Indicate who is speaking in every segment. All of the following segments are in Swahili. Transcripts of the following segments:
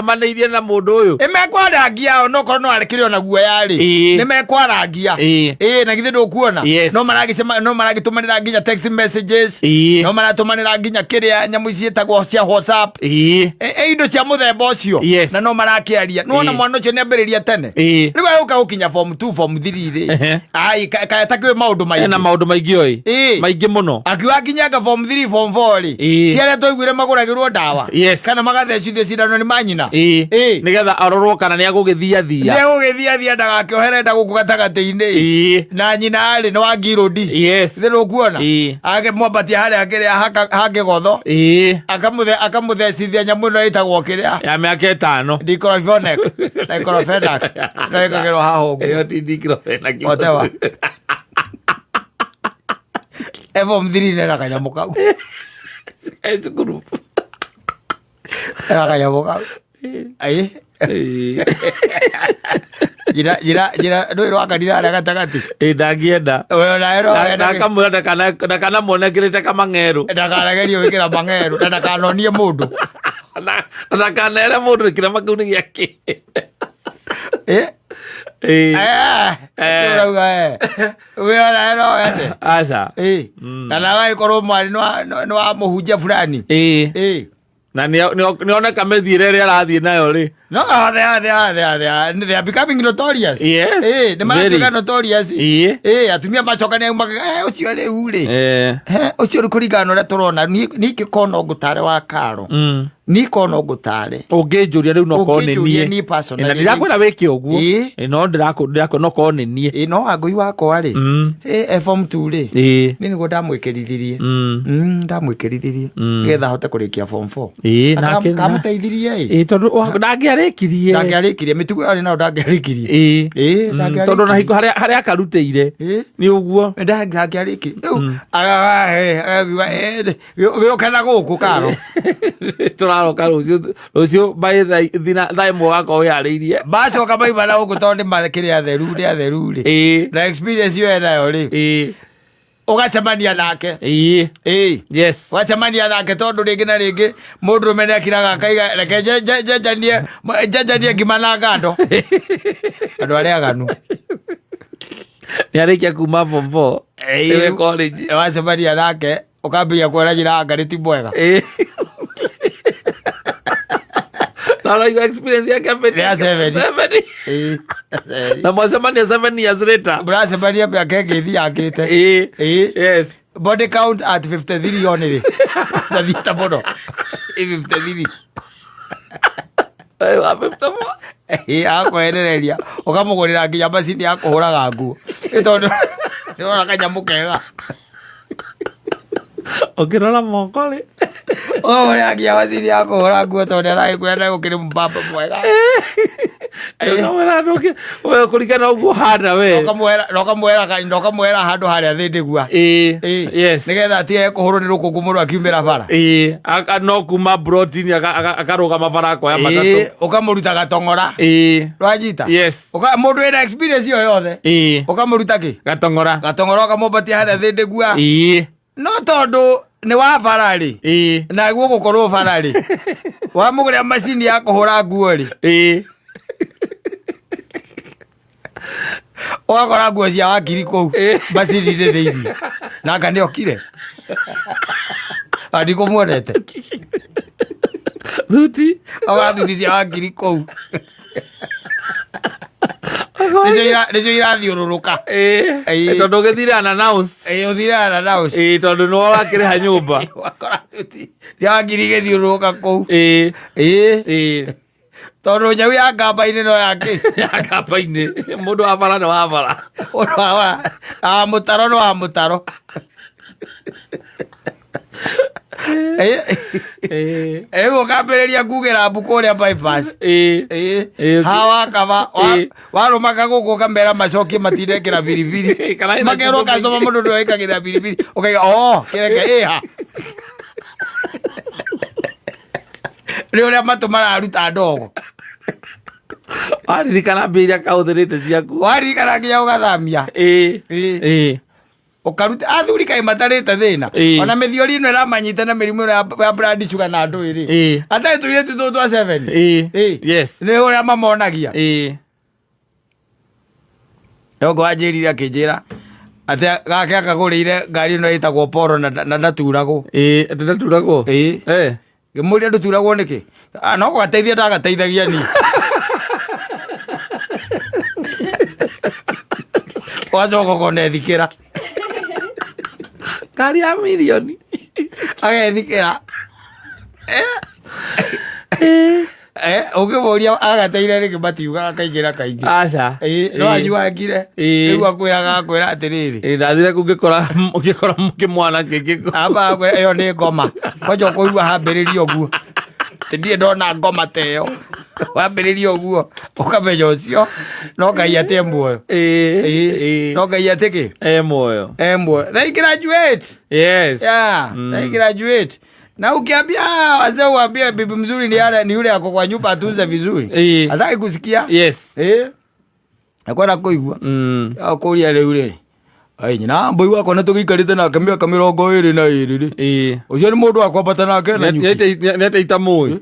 Speaker 1: Zamanairie na mundu uyu
Speaker 2: imekwarangia no kono no arekire ona guoya ri nimekwarangia na githe ndukuona no maragisema no maragitumanira nginya text messages no maratumanira nginya kiria nyamu cietagwo cia WhatsApp indo cia muthemba ucio na no marakiaria no na mwana ucio niambiriria tene riu uka ukinya form 2 form 3 ri ai kaya takwe maundu maingi
Speaker 1: na maundu maingi oi maingi muno
Speaker 2: akiwa nginya form 3 form 4 ri tiare toiguire maguragirwo ndawa kana magathecithia cindano ni manyina
Speaker 1: nigetha arorwo kana ni agugithia
Speaker 2: thia ndagakioherenda guku gatagati-ini na nyina ari ni wa ngirodi thiru kuona age mwabatia hari akiria hake gotho akamuthecithia nyamu no itagwo kiria
Speaker 1: ya miaka 5
Speaker 2: diclofenac no ikagirwo haho
Speaker 1: iyo ti diclofenac
Speaker 2: otewa evo mthiri nera kanyamu kau
Speaker 1: group
Speaker 2: kanyamu kau ai jira ndo ro akanitha ara gatagati
Speaker 1: ndangienda
Speaker 2: we naero
Speaker 1: ndakamwenda kana monekirite kama ng'eru
Speaker 2: ndakaragerio wikira mangeru ndakanonie mundu
Speaker 1: ndakanere mundu kira makuni giake
Speaker 2: we naero ete
Speaker 1: asa
Speaker 2: kana gai korwo mwari no wa muhunjia fulani
Speaker 1: na nioneka methire ria arathie nayo ri
Speaker 2: no they are becoming notorious they must notorious atumia macokania ucio riu ri ucio rikurigana ria turona ni kikono ngutare wa karo ni kono ngutare
Speaker 1: unginjuria riu no konenie
Speaker 2: ni personal
Speaker 1: ndirakwira wiki uguo no ndirakwo no konenie
Speaker 2: no agui wakwa ri form 2 ri ni nigo ndamwikirithirie ndamwikirithirie getha hote kurikia form 4
Speaker 1: nake
Speaker 2: kamuteithirie
Speaker 1: tondu
Speaker 2: ndangiarikirie mitugo ari na ndangiarikirie
Speaker 1: tondu na hiko haria akarutire ni uguo
Speaker 2: ndangiarikirie gukena guku karo
Speaker 1: turaroka rucio by thae mwaka uyu ariirie
Speaker 2: bacoka maimana guku tondu makiria atheru ri na experience yo enayo ri ugacemania nake
Speaker 1: yes
Speaker 2: ugacemania nake tondu ringi na ringi mundurume ni akiraga kaiga reke jejanie ngima na ngando andu aria aganu
Speaker 1: ni arikia kuma form 4 college
Speaker 2: wacemania nake ukambia kwera njira ngari ti mwega
Speaker 1: na experience yake
Speaker 2: ya 7
Speaker 1: na mwacemania 7 years later
Speaker 2: mracemania miaka ingithi yakite
Speaker 1: yes
Speaker 2: body count at 53 only ndathita muno 53 akweherereria ukamugurira nginya macini ya kuhuraga nguo tondu ndirona kanyamu kega
Speaker 1: ukirora moko ri
Speaker 2: uria nginya macini ya kuhura nguo tondu arakwenda gukiri mbamba mwega
Speaker 1: kurigana uguo hana we
Speaker 2: nokamwera handu haria thindigua
Speaker 1: yes
Speaker 2: nigetha atige kuhurwo ni rukungu mundu akiumira bara
Speaker 1: no kuma protein akarugama bara akoya matatu
Speaker 2: ukamuruta gatongora rwanyita
Speaker 1: yes
Speaker 2: mundu ena experience iyo yothe ukamuruta ki
Speaker 1: gatongora
Speaker 2: ukamumbatia haria thindigua no tondu ni wa bara ri na guo gukorwo bara ri wamuguria macini ya kuhura nguo ri ugakora nguo cia wakiri kou macini rĩ thĩinĩ naka nĩ okire ndikũmuonete
Speaker 1: thuti
Speaker 2: thuti cia wakiri kou nĩcio irathiũrũrũka
Speaker 1: tondũ ũgĩthire unannounced
Speaker 2: ũthire unannounced
Speaker 1: tondũ nĩwe wakĩrĩha nyũmba
Speaker 2: wakora thuti cia wakiri igĩthiũrũrũka kou tondu nyau ya ngamba-inĩ no yake
Speaker 1: ya ngamba-inĩ mundu wa bara nĩ wa bara
Speaker 2: mutaro no wa mutaro rĩu ũkambĩrĩria kugĩra mbuku ũrĩa bypass hawakaba warũmaka gũkũ ũkamera macokie matindekĩra biribiri makerwo kacoma mũndũ nĩ wĩkagĩra biribiri ũkaiga kĩreke ha nĩ ũrĩa matũ mararuta ndogo
Speaker 1: waririkana mbia iria kahũthĩrĩte ciaku
Speaker 2: waririkana nginya ũgathamia ukaruta athuri kai matarite thina ona mithiori ino iramanyite na mirimu ya blood sugar na andu iri atai tuire tu twa 7
Speaker 1: yes
Speaker 2: ni uria mamonagia yogo ajirire akijira ati gake akagurire ngari ino itagwo Poro na ndaturagwo
Speaker 1: ndaturagwo
Speaker 2: ngimuria nduturagwo niki no gwateithia ndagateithagia ni wacoka konethikira
Speaker 1: ngari ya milioni
Speaker 2: agethikira ukimuria agateire riki matiuga akaingira kaingi
Speaker 1: aca
Speaker 2: no anyuangire riu akwira atiriri
Speaker 1: ndathire kungikora mukimwana kingiko
Speaker 2: aba iyo ni ngoma kojo kuigua hambiririo guo tindie ndona ngoma teyo wambiririo guo ukamenya ucio no ngai atie muoyo no ngai atiki
Speaker 1: muoyo
Speaker 2: they graduate
Speaker 1: yes
Speaker 2: they graduate na ukiambia wazee waambie bibi mzuri ni yule yako kwa nyumba atunze vizuri hataki kusikia
Speaker 1: yes
Speaker 2: akona kuigua akuria leure ai nyina mboi wako na tugikarite na kamia kamirongo iri na iri ucio ni mundu akwambata nake na nyuki
Speaker 1: nete itamui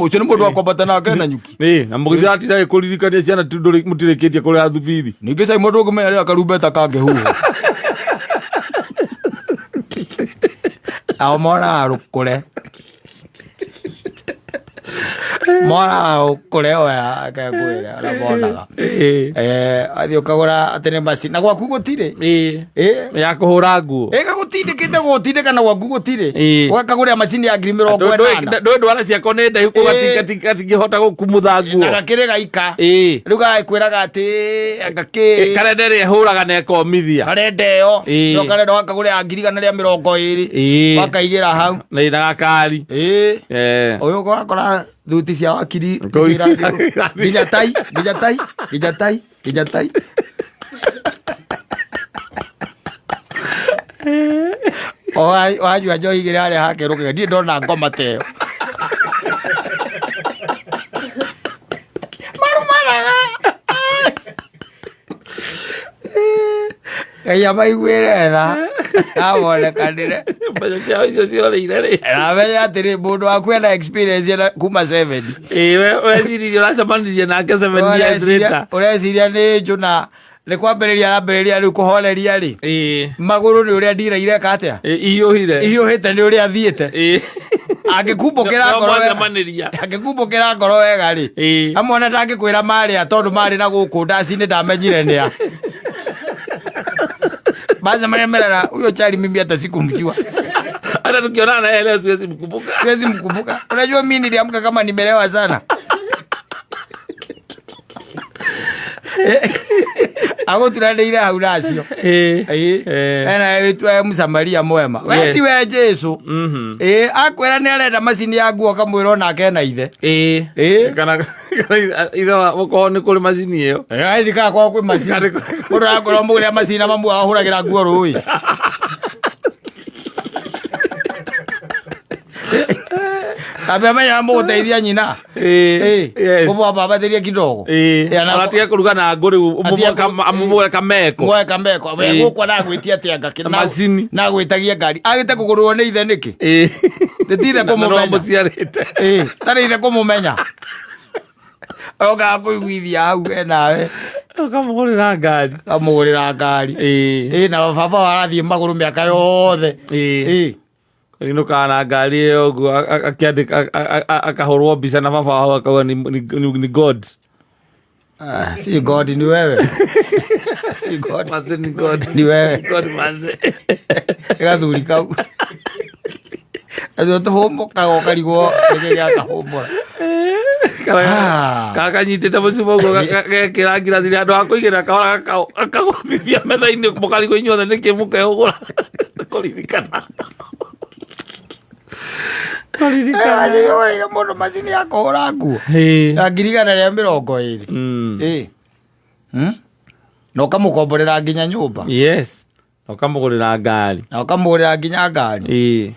Speaker 2: ucio ni mundu akwambata nake na nyuki
Speaker 1: na mugithati dai kuririkania ciana tunduri mutireketie kuri athubithi
Speaker 2: ningi sai mundu ngumenya ri akarumbeta kangehuha ao mona arukure mona ukure oya akakwira ala bonaga athi ukagura atene basi na gwaku gutire
Speaker 1: ya kuhura nguo
Speaker 2: gagutindikite gutindika na gwaku gutire ukagura macini ya 80,000
Speaker 1: ndo ndwara ciako ni ndaihu gatingihota gukumutha nguo
Speaker 2: na gakire gaika riu gakwiraga ati ngaki
Speaker 1: karendere huraga na ekomithia
Speaker 2: karendeo no karendo wakagura ya 220 wakaigira hau
Speaker 1: na gakari
Speaker 2: uyu gwakora thuti cia wakiri gijatai wajua njohigire haria hakerukaga ndirĩ ndona ngoma teyo marumanaga ngai amaiguĩre tha abonekanire
Speaker 1: mbeca icio cioreire rĩ
Speaker 2: namenya atĩrĩ mũndũ waku ena experience kuma 7
Speaker 1: weciririe ũracemanirie nake 7 years later
Speaker 2: ũreciria nĩ njũna nĩ kwambĩrĩria arambĩrĩria rĩu kũhoreria rĩ magũrũ nĩ ũrĩa ndiraire ka atĩa ihiũhĩte nĩ ũrĩa athiĩte angĩkumbũkĩra ngoro wega rĩ amwe ndangĩkwĩra marĩa tondũ marĩ na gũkũ ndaci-inĩ ndamenyire nĩa basi merera huyo chali mimi hata sikumjua
Speaker 1: hata tukionana na yeye leo siwezi
Speaker 2: mkumbuka unajua mimi niliamka kama nimelewa sana ago turandeire hau nacio ena witwa Msamaria mwema weti we Jesu akwera ni arenda macini ya nguo kamwira nake na ithe
Speaker 1: kana ithe wako ni kuri macini iyo
Speaker 2: ndika kwa kwi macini mundu akora mugire macini mamu ahuragira nguo rui abia menya muguteithia nyina kuva baba teria kidogo
Speaker 1: anatia kuruga na nguri umwe kameko
Speaker 2: we gukwa na gwitia tia ngaki
Speaker 1: macini
Speaker 2: na gwitagia ngari agite kugurwo ni ithe niki nditire kumumenya tari ithe kumumenya oga kuiguithia hau nawe
Speaker 1: ukamugurira ngari
Speaker 2: na baba warathie maguru miaka yothe
Speaker 1: ino kana ngari iyo guo akiandika akahorwo mbica na baba wao akauga ni God
Speaker 2: si God ni wewe si God
Speaker 1: manze ni God
Speaker 2: ni wewe
Speaker 1: God manze
Speaker 2: gathuri kau azo to homo kago karigwo ngeya kahomora
Speaker 1: kaka nyitite mucibo guo gekirangira thiri andu akuigira kahora akaguthithia metha-ini mukarigo inyuothe niki mukehugura kuririkana
Speaker 2: mundu macini ya kuhura nguo ya 220 na ukamukomborera nginya nyumba
Speaker 1: yes ukamugurira ngari
Speaker 2: na ukamugurira nginya ngari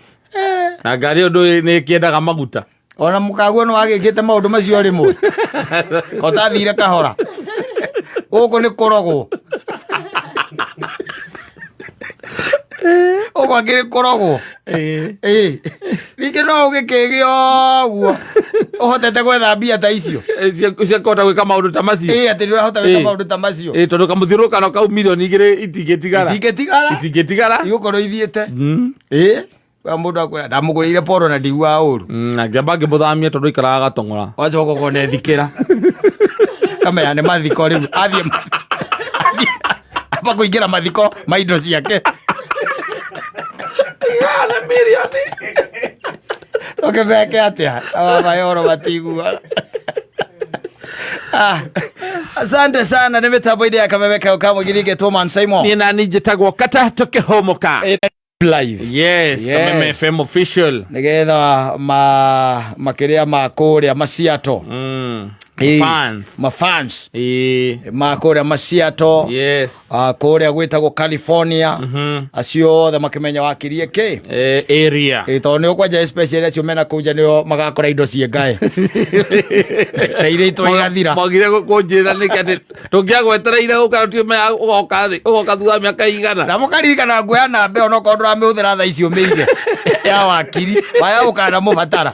Speaker 1: na ngari iyo nĩ kĩendaga maguta
Speaker 2: ona mukaguo no agĩkĩte maũndũ macio rĩmwe ũtathire kahora gũkũ nĩ kũrogwo Ogo ngiri korogo. Nike no ugikigio guo. Ohotete gwetha mbia ta icio.
Speaker 1: Cia kota gwika maundu ta macio.
Speaker 2: Ati ndio hota gwika maundu ta macio.
Speaker 1: Tondu kamuthiruka no kau milioni 2 itingetigara.
Speaker 2: Igukoro ithiete. Wa mundu akwira ndamugurire poro na ndigua uru.
Speaker 1: Ngamba ngimuthamia tondu ikaraga gatongora.
Speaker 2: Wacha gukone thikira. Kama yane mathiko riu athie. Apa kuingira mathiko maindo ciake.
Speaker 1: Yale milioni.
Speaker 2: Okay, beke atia. Awa yoro batigua. Asante sana nä mä tambo ä kamemeka å kamå girige Toman Simon
Speaker 1: nä nani njätagwo kata tå kä homoka
Speaker 2: live.
Speaker 1: Yes, Kameme FM official
Speaker 2: nä getha makä rä a ma kå rä a maciato mafans ma kå rä a maciato kå rä a gwä tagwo California acio othe makä menya wakirie kä
Speaker 1: area
Speaker 2: tondå nä å kwanja especially acio mena kå nja nä o magakora indo ciengae na irä itwa igathira
Speaker 1: mogire gå njä ra nä kä atä tå ngä agwetereire gå kana tuä å goka thutha mä aka igana
Speaker 2: na må karirikana nguoya na mbeo no korwo ndå ramä hå thä ra tha icio mä ige ya wakiri waya gå kana må batara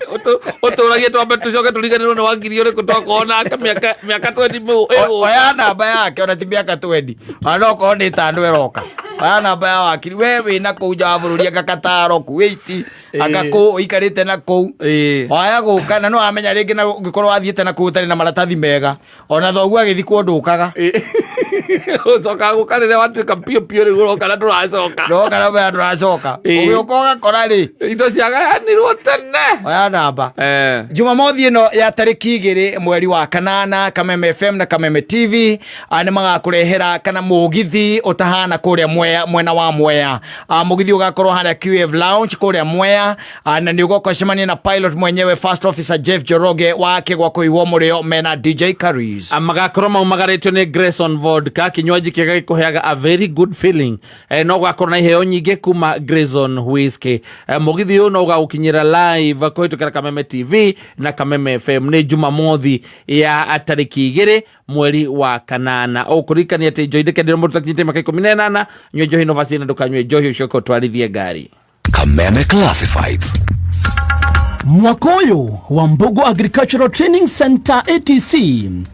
Speaker 1: å tå ragie twambe tå coke tå riganä rwo nä wakiri å rä kå twakorwo nake mä aka 20
Speaker 2: waya namba yake ona ti mä aka 20 ona okorwo nä tandå eroka waya namba ya wakiri we wä na kå nja wa bå rå ri agakataro ku wĩiti akakå ikarä te na kå waya gå ka na no amenya rä ngä na ngä korwo wathiä te na kå tarä na maratathi mega ona thoguo agä thikwo ndå kaga
Speaker 1: coka gå ka rä rä a watuä ka piå piå rä gå roka na ndå racoka
Speaker 2: roka na ndå racoka å gä å ka å gakora rä
Speaker 1: indo ciagayanirwo tene
Speaker 2: waya namba Jumamothi ä no ya tarä ki 2 mweri wa kanana Kameme FM na Kameme TV nä magakå rehera kana må githi å tahana kå rä a mwena wa Mwea må githi å gakorwo harä a QF Lounge kå rä a Mwea na nä å goka cemania na pilot mwenyewe First Officer Jeff Joroge wake gwa kå iwo må rä o mena DJ Caris
Speaker 1: magakorwo maumagarä tio nä Grayson Vodka kinywaji kiega gä kå heaga a very good feeling no gakorwo na iheo nyingä kuma Grayson Whiskey må githi å no gå kinyä ra live kå hä tå kä Kameme TV na Kameme FM nä Jumamothi ya tarä ki 2 mweri wa kanana å kå rikania atä njoindä kendä må tå takinyä te 18 nyue njohi no vacina ndå kanyue njohi å cio twarithie ngari
Speaker 3: Kameme Classifieds.
Speaker 4: Mwaka ũyũ wa Mbogo Agricultural Training Center ATC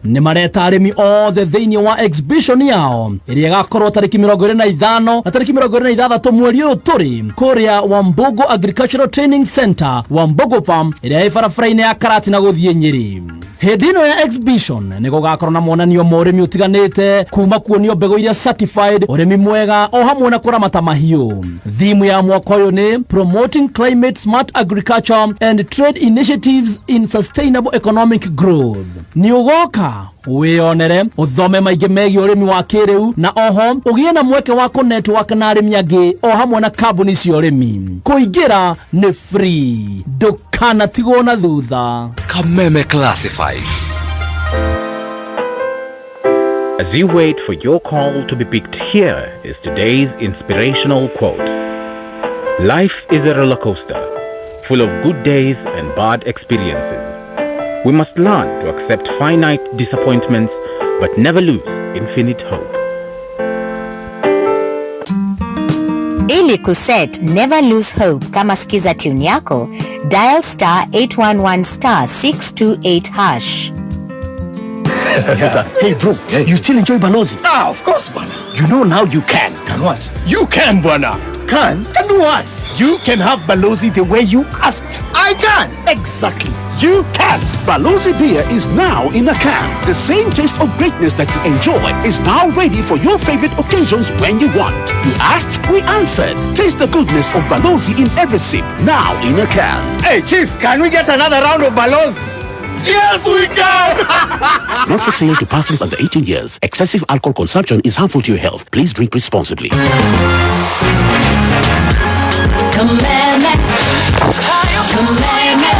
Speaker 4: nĩ mareta arĩmi othe thĩinĩ wa exhibition yao ĩrĩa ĩgakorwo tarĩki 25 na tarĩki 26 mweri ũyũ tũrĩ kũrĩa wa Mbogo Agricultural Training Center wa Mbogo Farm ĩrĩa ĩ barabara-inĩ ya Karatina gũthiĩ Nyeri. Hĩndĩ ĩno ya exhibition nĩ gũgakorwo na monanio ma ũrĩmi ũtiganĩte kuma kuonio mbegũ iria certified ũrĩmi mwega o hamwe na kũramata mahiũ. Theme ya mwaka ũyũ nĩ Promoting Climate Smart Agriculture and Trade Initiatives in Sustainable Economic Growth. Nĩ ũgoka wĩonere ũthome maingĩ megiĩ ũrĩmi wa kĩrĩu na oho ũgĩe na mweke wa kũnetwork na arĩmi angĩ o hamwe na kambuni cia ũrĩmi. Kũingĩra nĩ free, ndũkanatigwo na thutha.
Speaker 3: Kameme Classified.
Speaker 5: As you wait for your call to be picked, here is today's inspirational quote. Life is a roller coaster, full of good days and bad experiences. We must learn to accept finite disappointments, but never lose infinite hope.
Speaker 6: Ili kuset never lose hope kama skiza tune yako, dial *811*628#.
Speaker 7: Hey bro, you still enjoy Balozi?
Speaker 8: Of course, bwana.
Speaker 7: You know now you can.
Speaker 8: Can what?
Speaker 7: You can, bwana.
Speaker 8: Can do what?
Speaker 7: You can have Balozi the way you asked.
Speaker 8: I can.
Speaker 7: Exactly. You can.
Speaker 9: Balozi beer is now in a can. The same taste of greatness that you enjoy is now ready for your favorite occasions when you want. You asked, we answered. Taste the goodness of Balozi in every sip, now in a can.
Speaker 8: Hey Chief, can we get another round of Balozi? Yes, we can!
Speaker 9: Not for sale to persons under 18 years. Excessive alcohol consumption is harmful to your health. Please drink responsibly.
Speaker 10: Kameme, Kameme, Kameme,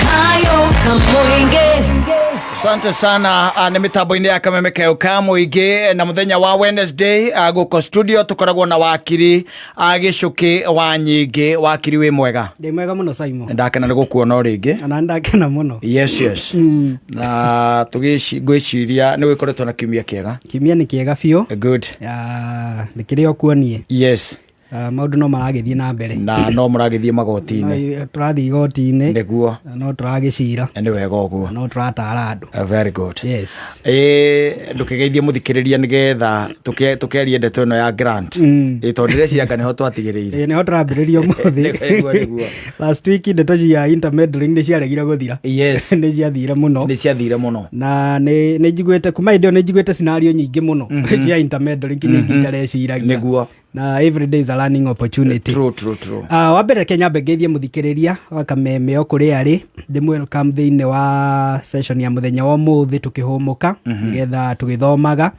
Speaker 10: Kayo Kamoinge.
Speaker 2: Asante sana. Nĩ mitambo-inĩ ya Kameme Keuka muingi na muthenya wa Wednesday guko studio tukoragwo na wakiri Gicuki wa Nyingi. Wakiri wi mwega?
Speaker 11: Ndi mwega muno Simon.
Speaker 2: Ndakena nĩ gukuona ringi.
Speaker 11: Na ndakena muno.
Speaker 2: Yes. Na tugiciria nĩ wikoretwo na kiumia kiega.
Speaker 11: Kiumia nĩ kiega biũ.
Speaker 2: Good.
Speaker 11: Nĩ kĩrĩ okuonie.
Speaker 2: Yes.
Speaker 11: Maundu no maragithie na mbere
Speaker 2: na no maragithie magoti-inĩ.
Speaker 11: Turathie igoti-inĩ
Speaker 2: nĩguo
Speaker 11: no turagicira
Speaker 2: nĩ wega ũguo
Speaker 11: no turatara andu.
Speaker 2: Very good.
Speaker 11: Yes.
Speaker 2: Ndukigeithie muthikiriria nigetha tukeria ndeto ino ya grant tondire cianga niho twatigiriire
Speaker 11: niho turambiriria muthi. Last week ndeto cia intermeddling nĩ ciaregire guthira.
Speaker 2: Yes.
Speaker 11: Nĩ ciathire muno na nĩ njiguĩte kuma indo nĩ njiguĩte scenario nyingĩ muno cia intermeddling kinya ingĩtareciragia
Speaker 2: nĩguo
Speaker 11: na every day is a learning opportunity.
Speaker 2: True.
Speaker 11: Wa mbere Kenya mbegeithie muthikiriria wa Kameme okuri ari ndimwelcome thiini wa session ya muthenya wa muthi tukihumuka nigetha tugithomaga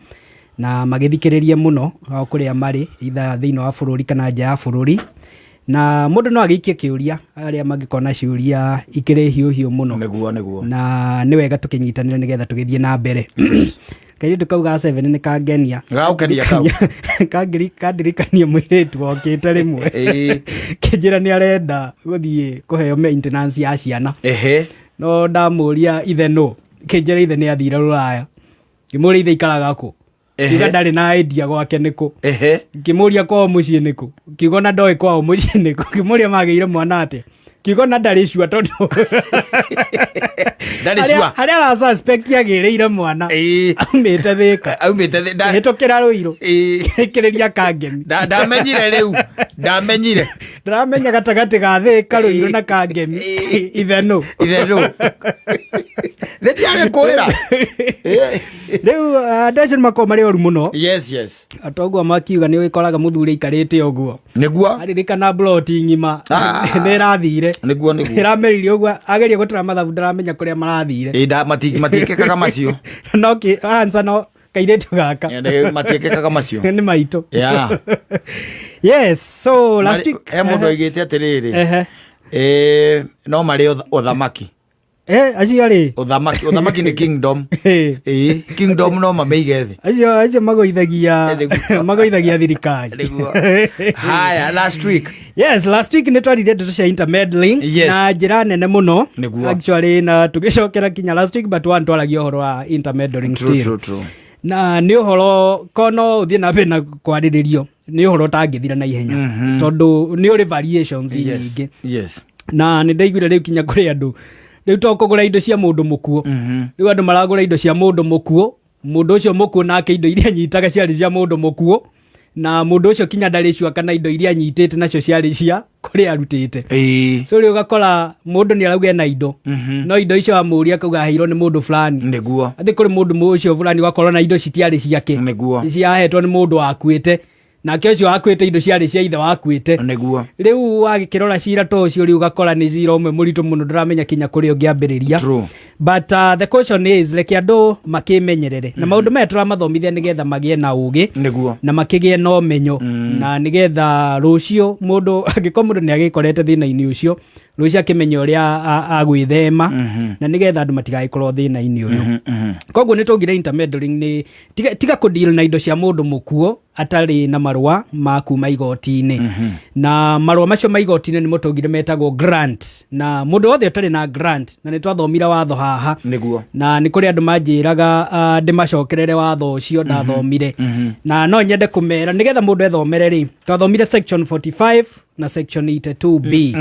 Speaker 11: na magithikiririe muno okuri amari itha thiini wa bururi kana nja ya bururi na mundu no agiikie kiuria aria magikona ciuria ikiri hiu muno
Speaker 2: nĩguo
Speaker 11: na ni wega tukinyitanira nigetha tugithie na mbere. Kairi tukauga 7 nĩ kangenia
Speaker 2: gaukenia kau
Speaker 11: kandirikania mwiritu okite rimwe kinjira ni arenda guthie kuheo maintenance ya ciana no ndamuria ithe no kinjira ithe ni athira Ruraya kimuria ithe ikaraga ku kiuga ndari na idea gwake niku kimuria kwa muciĩ niku kiugo na ndoi kwa muciĩ niku kimuria magĩire mwana ate kiugo na ndari cua tondu
Speaker 2: ndari cua
Speaker 11: haria la suspect yagireire mwana aumite thika hitokira Ruiru ikiriria Kangemi ndamenyire ndiramenya gatagati ga thika Ruiru na Kangemi itheno
Speaker 2: ndiage kwira
Speaker 11: riu ndeci mako mari oru muno.
Speaker 2: Yes
Speaker 11: atogwa makiuga ni wikoraga muthuri ikarite oguo
Speaker 2: niguo
Speaker 11: aririkana plot ngima ni rathire
Speaker 2: niguo
Speaker 11: iramerire oguo ageria gutara mathabu ndaramenya kuria marathire
Speaker 2: matikekaga macio
Speaker 11: no ki answer no kairetu gaka
Speaker 2: matikekaga macio
Speaker 11: ni maito. Yes, so last week
Speaker 2: mundu aigite atiriri no mari uthamaki
Speaker 11: aciari
Speaker 2: uthamaki ni kingdom kingdom no mameige thi
Speaker 11: acio magoithagia thirikari.
Speaker 2: Haya, last week
Speaker 11: ni twarire ndeto cia intermeddling na njira nene muno actually na tugicokera kinya last week but one twaragia uhoro wa intermeddling still.
Speaker 2: True.
Speaker 11: Na ni uhoro kono uthie na bena kwariririo ni uhoro tangithira na ihenya tondu ni uri variations nyingi na ni ndaiguire riu kinya kuri andu riu tokugura indo cia mundu mukuo riu andu maragura indo cia mundu mukuo mundu ucio mukuo nake indo iria nyitaga ciari cia mundu mukuo na mundu ucio kinya ndari cua kana indo iria nyitite nacio ciari cia kuri arutite so riu gakora mundu ni arauga na indo no indo icio amuria kauga heirwo ni mundu fulani
Speaker 2: niguo
Speaker 11: athi kuri mundu ucio fulani gakora na indo citiari ciake
Speaker 2: niguo
Speaker 11: ciahetwo ni mundu wakuite na kesho akwete indo ciari cia ithe wakwite
Speaker 2: niguo
Speaker 11: riu wagikirora cira to ucio riu gakora ni cira umwe muritu muno ndiramenya kinya kuri ungiambiriria but the question is like andu makimenyerere na maundu maya turamathomithia nigetha magie na ugi
Speaker 2: niguo
Speaker 11: na makigie no menyo na nigetha rucio mundu angiko mundu ni agikorete thina-ini ucio rucio akimenya uria agwithema na nigetha andu matigagikorwo thina-ini uyu koguo ni tugire intermeddling ni tiga ku deal na indo cia mundu mukuo atari na marua ma kuma igoti-ini na marua macio ma igoti-ini ni mutugire metagwo grant na mundu wothe atari na grant na ni twathomira watho haha
Speaker 2: niguo na
Speaker 11: ni kuri andu manjiraga ndimacokerere watho ucio ndathomire na no nyende kumera nigetha mundu ethomere ri twathomire section 45 na section 82B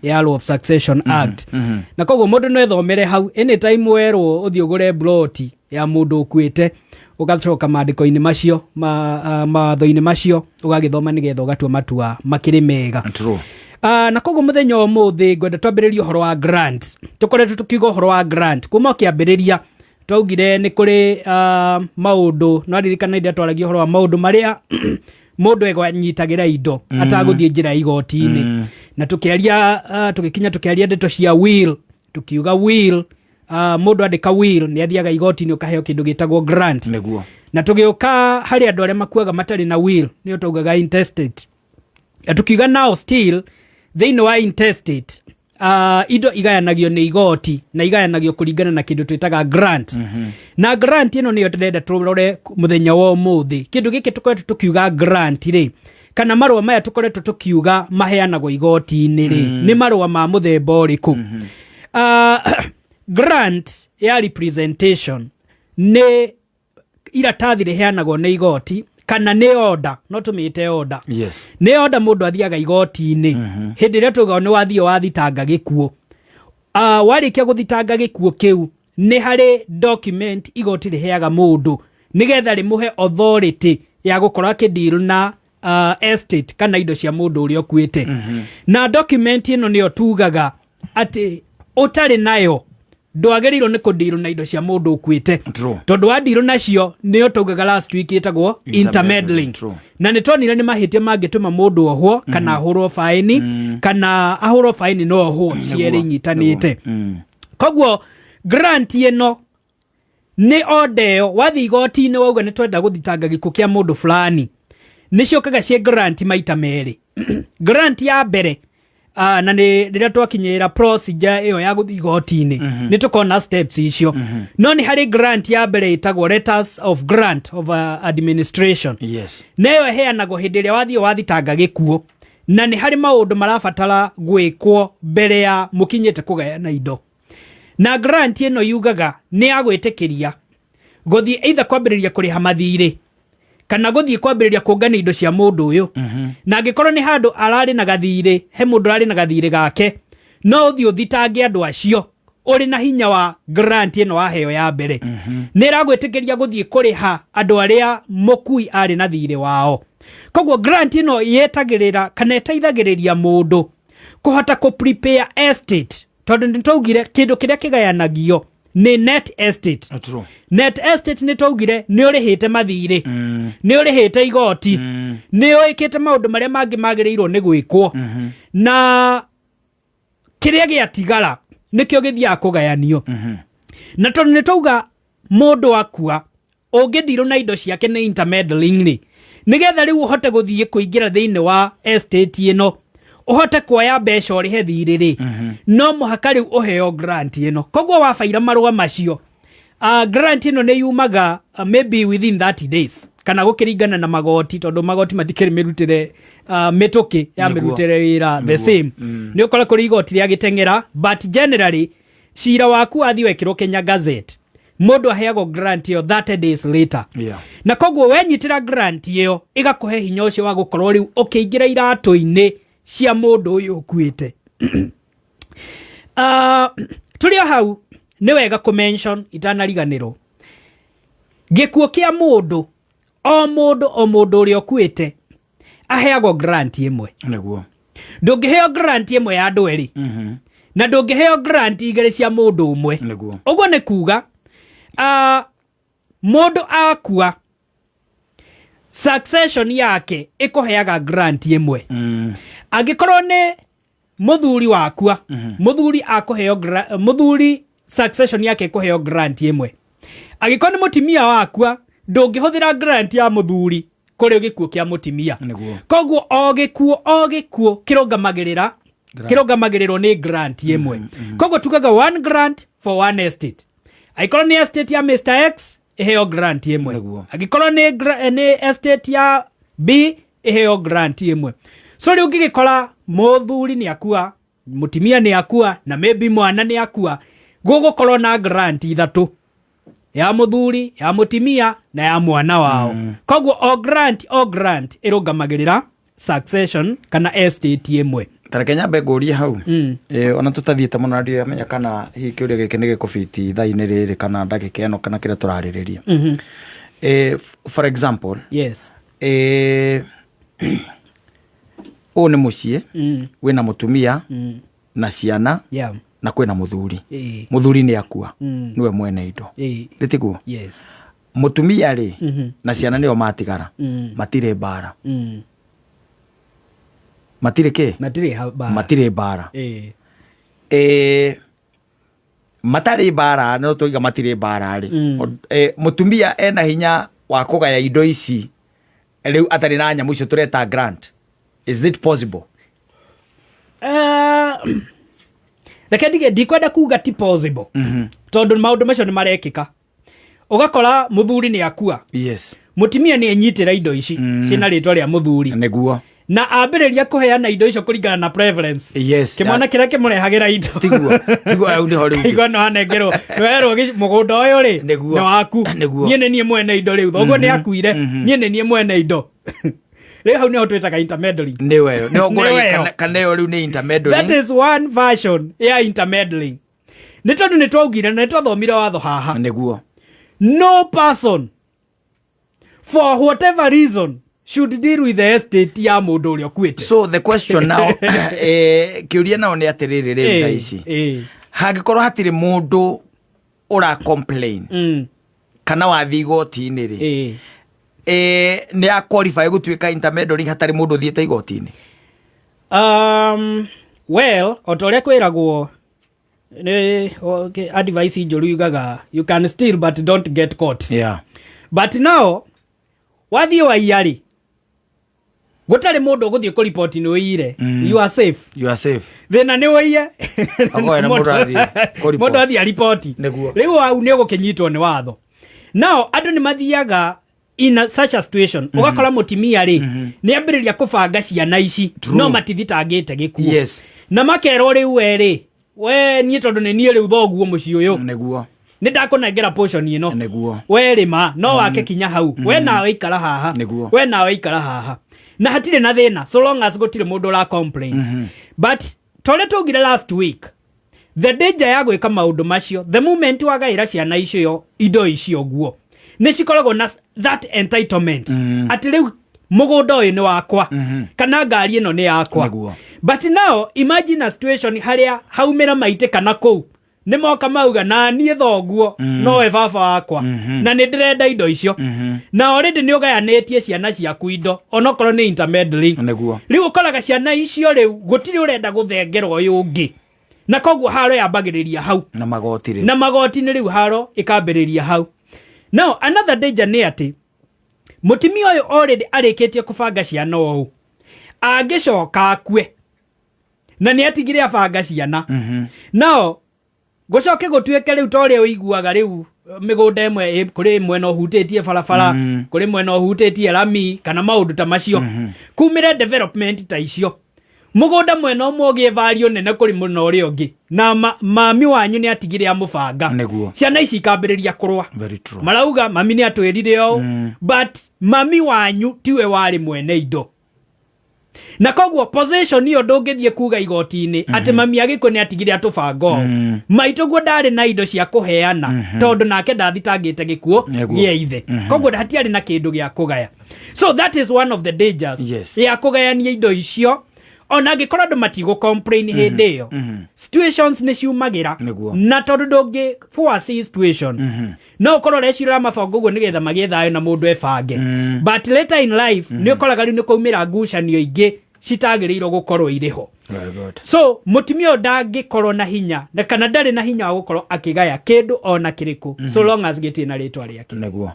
Speaker 11: ya Law of Succession Act na koguo mundu no ethomere hau anytime werwo uthiugure plot ya mundu ukuite ugacoka maandiko-ini macio matho-ini macio ugagithoma nigetha ugatua matua makiri mega. Na koguo muthenya umuthi ngwenda twambiririe uhoro wa grant tukoretwo tukiuga uhoro wa grant kuma kiambiriria twaugire ni kuri maundu no aririkana inde twaragia uhoro wa maundu maria mundu egwanyitagira indo ataguthie njira igoti-ini na tukikinya ndeto cia will tukiuga will mundu andika will ni athiaga igoti-ini ukaheo kindu gitagwo grant
Speaker 2: niguo
Speaker 11: na tugiuka hari andu aria makuaga matari na will ni utugaga intestate tukiuga now still thiini wa intestate indo igayanagio nĩ igoti na igayanagio kũringana na kĩndũ twĩtaga grant. Na grant ĩno nĩyo tũrenda tũrore mũthenya wa ũmũthĩ. Kĩndũ gĩkĩ tũkoretwo tũkiuga grant rĩ, kana marũa maya tũkoretwo tũkiuga maheanagwo igoti-inĩ rĩ, nĩ marũa ma mũthemba ũrĩkũ? Grant ya representation nĩ iratathi rĩheanagwo nĩ igoti, kana nĩ order, no tũmĩte order.
Speaker 2: Yes.
Speaker 11: Nĩ order mũndũ athiaga igoti-inĩ hĩndĩ ĩrĩa tuga nĩ wathiĩ wathitanga gĩkuũ. Warĩkia gũthitanga gĩkuũ kĩu nĩ harĩ document igoti rĩheaga mũndũ nĩgetha rĩmũhe authority ya gũkorwo akĩdeal na estate kana indo cia mũndũ ũrĩa ũkuĩte. Na document ĩno nĩyo tugaga atĩ ũtarĩ nayo ndwagĩrĩirwo nĩ kũdeal na indo cia mũndũ ũkuĩte. Tondũ wa deal nacio nĩyo tugaga last week ĩtagwo intermeddling. Na nĩ tuonire nĩ mahĩtia mangĩtũma mũndũ ohwo kana ahũrwo faini kana ahũrwo faini no ohwo ciere inyitanĩte. Koguo grant ĩno nĩ order ĩyo wathiĩ igoti-inĩ wauga nĩ twenda gũthitanga gĩkuũ kĩa mũndũ fulani, nĩ ciokaga cie grant maita merĩ. Grant ya mbere na nĩ rĩrĩa twakinyĩra procedure ĩyo ya gũthiĩ igoti-inĩ nĩ tũkona steps icio. No nĩ harĩ grant ya mbere ĩtagwo letters of grant of administration.
Speaker 2: Yes.
Speaker 11: Nayo ĩheanagwo hĩndĩ ĩrĩa wathiĩ wathitanga gĩkuũ na nĩ harĩ maũndũ marabatara gwĩkwo mbere ya mũkinyĩte kũgayana indo. Na grant ĩno yugaga nĩ ya gwĩtĩkĩria gũthiĩ either kwambĩrĩria kũrĩha mathirĩ kana gũthiĩ kwambĩrĩria kũngania indo cia mũndũ ũyũ. Na angĩkorwo nĩ handũ ararĩ na gathirĩ, he mũndũ ararĩ na gathirĩ gake, no ũthiĩ ũthitange andũ acio ũrĩ na hinya wa grant ĩno waheo ya mbere. Nĩ ĩragwĩtĩkĩria gũthiĩ kũrĩha andũ arĩa mũkui arĩ na thirĩ wao. Koguo grant ĩno yetagĩrĩra kana ĩteithagĩrĩria mũndũ kũhota prepare estate. Tondũ nĩ twaugire kĩndũ kĩrĩa kĩgayanagio nĩ net estate. Net estate nĩ twaugire nĩ ũrĩhĩte mathirĩ, nĩ ũrĩhĩte igoti, nĩ ũĩkĩte maũndũ marĩa mangĩ magĩrĩirwo nĩ gwĩkwo, na kĩrĩa gĩatigara nĩkĩo gĩthiaga kũgayanio. Na tondũ nĩ twauga mũndũ akua ũngĩndirwo na indo ciake nĩ intermeddling rĩ, nĩgetha rĩu ũhote gũthiĩ kũingĩra thĩinĩ wa estate ĩno uhote kuoya mbeca ũrĩhe thirĩ rĩ, no mũhaka rĩu ũheo grant ĩno. Koguo wabaira marũa macio, grant ĩno nĩ yumaga maybe within 30 days kana gũkĩringana na magoti, tondũ magoti matikĩrĩ mĩrutĩre mĩtũkĩ ya mĩrutĩre wĩra the same. Nĩ ũkora kũrĩ igoti rĩa gĩteng'era, but generally cira waku wathiĩ wekĩrwo Kenya Gazette, mũndũ aheagwo grant ĩyo 30 days later. Na koguo wenyitĩra grant ĩyo ĩgakũhe hinya ũcio wa gũkorwo rĩu ũkĩingĩra iratũ-inĩ cia mũndũ ũyũ ũkuĩte. Tũrĩ o hau nĩ wega kũ-mention itanariganĩrwo, gĩkuũ kĩa mũndũ o mũndũ ũrĩa ũkuĩte aheagwo grant ĩmwe. Ndũngĩheo grant ĩmwe ya andũ erĩ, na ndũngĩheo grant igĩrĩ cia mũndũ ũmwe. Ũguo nĩ kuga mũndũ akua succession yake ĩkũheaga grant ĩmwe. Angĩkorwo nĩ mũthuri wakua, mũthuri succession yake ĩkũheo grant ĩmwe. Angĩkorwo nĩ mũtimia wakua, ndũngĩhũthĩra grant ya mũthuri kũrĩ gĩkuũ kĩa mũtimia. Koguo o gĩkuũ kĩrũgamagĩrĩrwo nĩ grant ĩmwe. Koguo tugaga one grant for one estate. Angĩkorwo nĩ estate ya Mr. X, iheo grant ĩmwe. Angĩkorwo nĩ estate ya B, iheo grant ĩmwe. So rĩu ũngĩgĩkora mũthuri nĩ akua, mũtimia nĩ akua, na maybe mwana nĩ akua, gũgũkorwo na grant ithatũ, ya mũthuri, ya mũtimia na ya mwana wao. Koguo o grant ĩrũgamagĩrĩra succession kana estate ĩmwe.
Speaker 2: Tareke nyambe ngũrie hau, ona tũtathiĩte mũno ndio amenya kana hihi kĩũria gĩkĩ nĩ gĩkũbiti thaa-inĩ rĩrĩ kana ndagĩka ĩno kana kĩrĩa tũrarĩrĩria. For example,
Speaker 11: yes,
Speaker 2: ũũ nĩ mũciĩ, wĩna mũtumia na ciana, na kwĩna mũthuri. Mũthuri nĩ akua, nĩwe mwene indo. Rĩtiguo?
Speaker 11: Yes.
Speaker 2: Mũtumia rĩ na ciana nĩo matigara, matirĩ mbara. Matirĩ kĩ? Matirĩ mbara. Matarĩ mbara, no tũiga matirĩ mbara rĩ. Mũtumia ena hinya wa kũgaya indo ici rĩu atarĩ na nyamũ icio tũreta grant. Is it possible?
Speaker 11: reke ndige ndikwenda kuga ti possible tondu maundu macio ni marekika ugakora muthuri ni akua
Speaker 2: yes
Speaker 11: mutimia ni enyitira indo ici cina ritwa ria muthuri
Speaker 2: neguo
Speaker 11: na ambiriria kuheana indo icio kuringana na preference
Speaker 2: yes
Speaker 11: kimwana kiria kimurehagira indo
Speaker 2: tiguo au ni hori
Speaker 11: igwa no anengerwo werwo mugunda uyu ri ni waku nie ni nie mwene indo riu thoguo ni akuire nie ni nie mwene indo riu hau ni ho twitaga intermeddling
Speaker 2: ni weyo ni ho ngora kaneo riu ni intermeddling
Speaker 11: that is one version ya intermeddling ni tondu ni twaugire na twathomire watho haha
Speaker 2: neguo
Speaker 11: no person for whatever reason should deal with the estate ya mundu uria kwite.
Speaker 2: So the question now kiuria nao ni atiriri riu taici hangikorwo hatiri mundu ura complain kana wathi igoti-ini ri ni a qualify gutuika intermediary hatari mundu thiete igoti-ini.
Speaker 11: Well otoria kwiragwo ni okay, advice injuru yugaga you can steal but don't get caught.
Speaker 2: Yeah.
Speaker 11: But now wathi wa iari gutari mundu guthie ku report ni uire you are safe.
Speaker 2: You are safe.
Speaker 11: Thina ni uiye
Speaker 2: mundu
Speaker 11: athi a report riu au ni gukinyitwo ni watho. Now andu ni mathiaga in such a situation ugakora mutimia ri ni ambiriria kubanga ciana ici no matithitangite gikuo.
Speaker 2: Yes.
Speaker 11: Na makero riu eri we ni tondu ni nie riu thoguo muci uyu
Speaker 2: neguo
Speaker 11: ni ndakunengera portion ino
Speaker 2: neguo
Speaker 11: we rima no wake kinya hau we nawe ikara haha we nawe ikara haha na hatire na thina so long as gutire mundu ra complain but tole tugire last week the danger ya gwika maundu macio the moment wagaira ciana icio indo icio guo ni cikoragwo na that entitlement ati riu mugunda uyu ni wakwa kana ngari ino ni yakwa. But now imagine a situation haria haumira maite kana kou ni moka mauga na nie thoguo no e baba wakwa na ni ndirenda indo icio na already ni ugayanetie ciana ciaku indo onokorwo ni intermeddling riu ukoraga ciana icio riu gutiri urenda guthengerwo uyu ungi na koguo haro yambagiriria hau na magoti ni riu haro ikambiriria hau. Now another danger ni ati mutimia uyu already arikitie kubanga ciana ou agicoka akue na ni atigire abanga ciana no gucoke gutuike riu toria uiguaga riu migunda imwe kuri mwena uhutitie barabara kuri mwena uhutitie rami kana maundu ta macio kumire development ta icio mugunda mwena umwe ugie value nene kuri muno uri ungi na mami wanyu ni atigire amubanga ciana ici ikambiriria kurwa marauga mami ni atwirire o but mami wanyu tiwe wari mwene indo na koguo position iyo ndungithie kuga igoti-ini ati mami agiko ni atigire atubango maituguo ndari na indo cia kuheana tondu nake ndathitangite gikuo gie ithe koguo hatiari na kindu gia kugaya. So that is one of the dangers ya kugayania indo icio ona ngikora ndu matigo complain hindi iyo situations ni ciumagira na tondu ndungi force situation no ukoro recira mabango guo nigetha magiethayo na mundu ebange but later in life ni ukoraga riu ni kuumira ngucanio ingi citagiriirwo gukorwo iriho. So mutimio ndangikorwo na hinya na kana ndari na hinya wa gukorwo akigaya kindu ona kiriku so long as gitina ritwa riake
Speaker 2: neguo.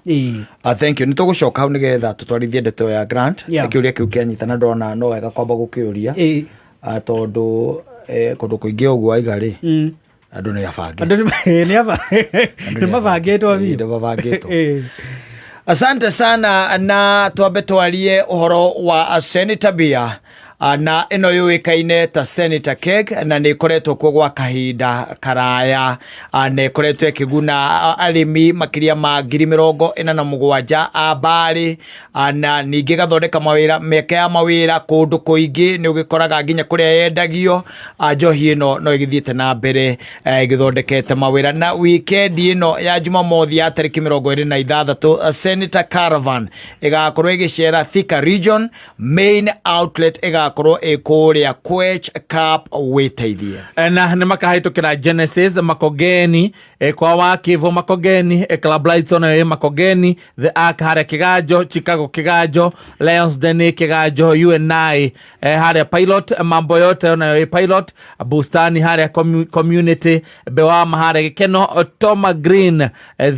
Speaker 2: Thank you. Nitugucoka hau nigetha tutwarithie ndeto ya grant kiuria kiu kianyitana ndona no wega kwamba gukiuria tondu kundu kuingi uguo aigari andu ni mabangitwo. Asante sana na twambe twarie uhoro wa Senator Bia na ino yuikaine ta Senator Keg na ni koretwo kuo gwa kahinda karaya ne koretwo ikiguna arimi makiria ma 47,000 a bari na ningi gathondeka mawira meke ya mawira kundu kuingi ni ugikoraga nginya kuria yendagio njohi ino no igithiete na mbere igithondekete mawira na weekend ino ya Jumamothi ya tariki 26 Senator Caravan igakorwo igicera Thika Region main outlet korwo ekuria Quech Cup witeithie
Speaker 1: na ni makahitukira Genesis Makogeni kwa wakivo Makogeni Club Lighton Makogeni The Ark hare Kigajo Chicago Kigajo Lions Den Kigajo UNI hare Pilot mambo yote na Pilot Bustani hare Community Bewama hare Gikeno Toma Green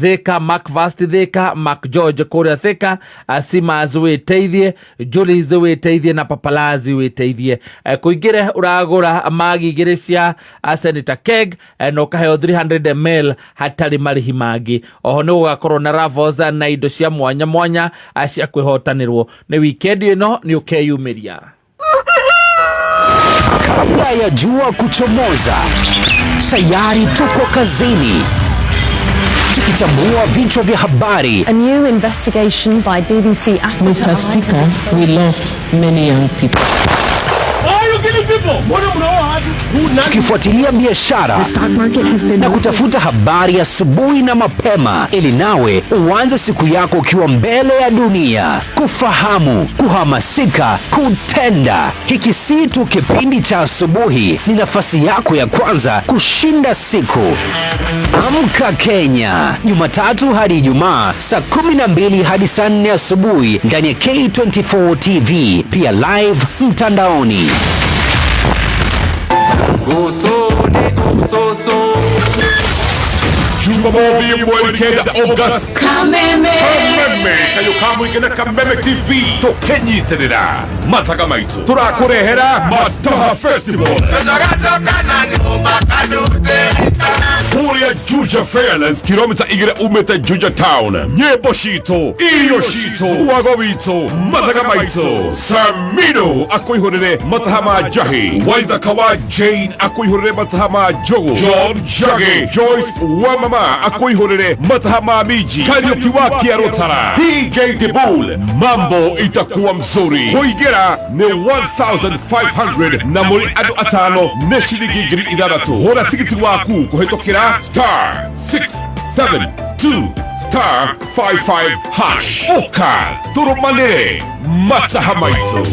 Speaker 1: Thika Macvasti Thika Mac George Korea Thika Sima Zwe Teithie Julie Zwe Teithie na Papalazi witeithie kuingire uragura magi igiri cia Senator Keg no kaheo 300 ml hatari marihi mangi. Oho ni gugakorwo na ravos na indo cia mwanya mwanya cia kwihotanirwo. Ni weekend ino ni ukeyumiria.
Speaker 12: Kabla ya jua kuchomoza, tayari tuko kazini tukichambua vichwa vya habari.
Speaker 13: A new investigation by BBC Africa.
Speaker 14: Mr. Speaker, we lost many young people.
Speaker 12: Tukifuatilia biashara na kutafuta habari asubuhi na mapema ili nawe uanze siku yako ukiwa mbele ya dunia. Kufahamu, kuhamasika, kutenda. Hiki si tu kipindi cha asubuhi, ni nafasi yako ya kwanza kushinda siku. Amka Kenya, Jumatatu hadi Ijumaa saa 12 hadi saa 4 asubuhi ndani ya K24 TV, pia live mtandaoni.
Speaker 15: Jumamosi mwezi kenda August Kameme kayo kamu igena Kameme TV tukenyitirira mathaga maitu turakurehera Mataha Festival Kuria Juja Fairlands kilomita igire umete Juja Town nyebo shito iyo shito wago wito mathaga maitu Samino akuihurire Mataha Majahi Waitha Kawa Jane akuihurire Mataha Majogo John Jage Joyce Wamama akuihurire Mataha Mamiji Kariuki wa Kiarotara DJ Debul mambo itakuwa mzuri kuingira ni 1500 na muri adu atano ne shilingi ngiri ithathatu hura tigiti waku kuhetokera *672*55# oka turumanire Mataha maitu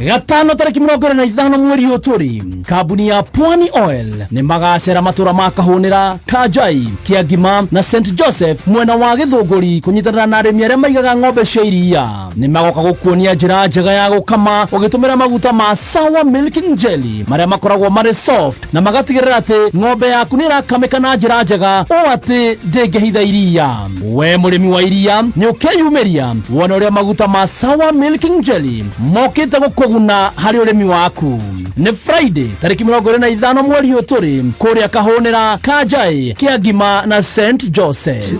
Speaker 4: Gatano tariki 25 mweri uturi kabuni ya Pwani Oil ni magacera matura makahunira Kajai Kiagima na St Joseph mwena wa Githunguri kunyitanira na arimi aria maigaga ng'ombe cia iria ni magoka gukuonia njira njega ya gukama ugitumira maguta ma Sawa Milking Jelly maria makoragwo mari soft na magatigirira ati ng'ombe yaku ni irakamika na njira njega o ati ndingehitha iria. We murimi wa iria ni ukeyumiria wona uria maguta ma Sawa Milking Jelly mokite gukuguna hari urimi waku. Ni Friday tariki 25 mweri uturi kuria kahonera Kajai Kiagima na St Joseph.